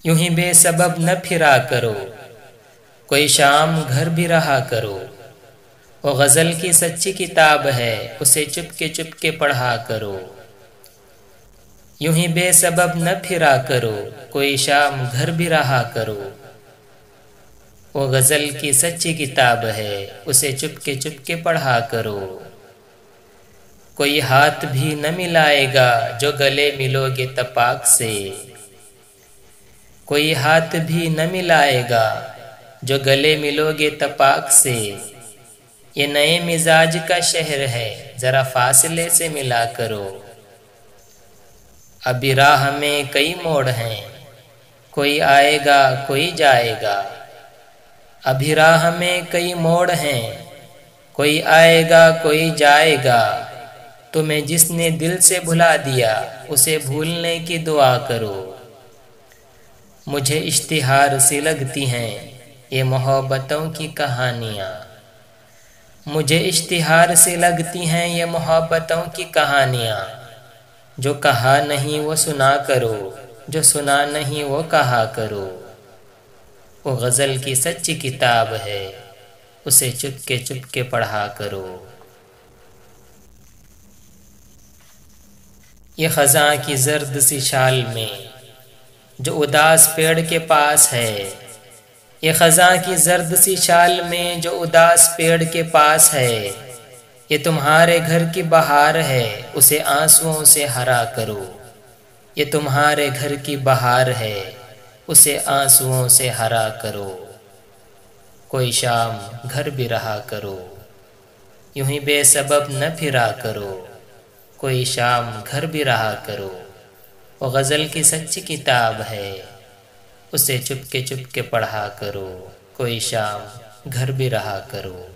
यूं ही बेसबब न फिरा करो, कोई शाम घर भी रहा करो। वो गज़ल की सच्ची किताब है, उसे चुपके पढ़ा करो। यूं ही बेसबब न फिरा करो, कोई शाम घर भी रहा करो। वो गज़ल की सच्ची किताब है, उसे चुपके पढ़ा करो। कोई हाथ भी न मिलाएगा जो गले मिलोगे तपाक से। कोई हाथ भी न मिलाएगा जो गले मिलोगे तपाक से। ये नए मिजाज का शहर है, ज़रा फासले से मिला करो। अभी राह में कई मोड़ हैं, कोई आएगा कोई जाएगा। अभी राह में कई मोड़ हैं, कोई आएगा कोई जाएगा। तुम्हें जिसने दिल से भुला दिया, उसे भूलने की दुआ करो। मुझे इश्तिहार सी लगती हैं ये मोहब्बतों की कहानियाँ। मुझे इश्तिहार सी लगती हैं ये मोहब्बतों की कहानियाँ। जो कहा नहीं वो सुना करो, जो सुना नहीं वो कहा करो। वो गज़ल की सच्ची किताब है, उसे चुपके पढ़ा करो। ये ख़ज़ां की ज़र्द सी शाल में जो उदास पेड़ के पास है। ये ख़ज़ां की ज़र्द सी शाल में जो उदास पेड़ के पास है। ये तुम्हारे घर की बहार है, उसे आंसुओं से हरा करो। ये तुम्हारे घर की बहार है, उसे आंसुओं से हरा करो। कोई शाम घर भी रहा करो, यूं ही बेसबब न फिरा करो। कोई शाम घर भी रहा करो। वो गज़ल की सच्ची किताब है, उसे चुपके पढ़ा करो। कोई शाम घर भी रहा करो।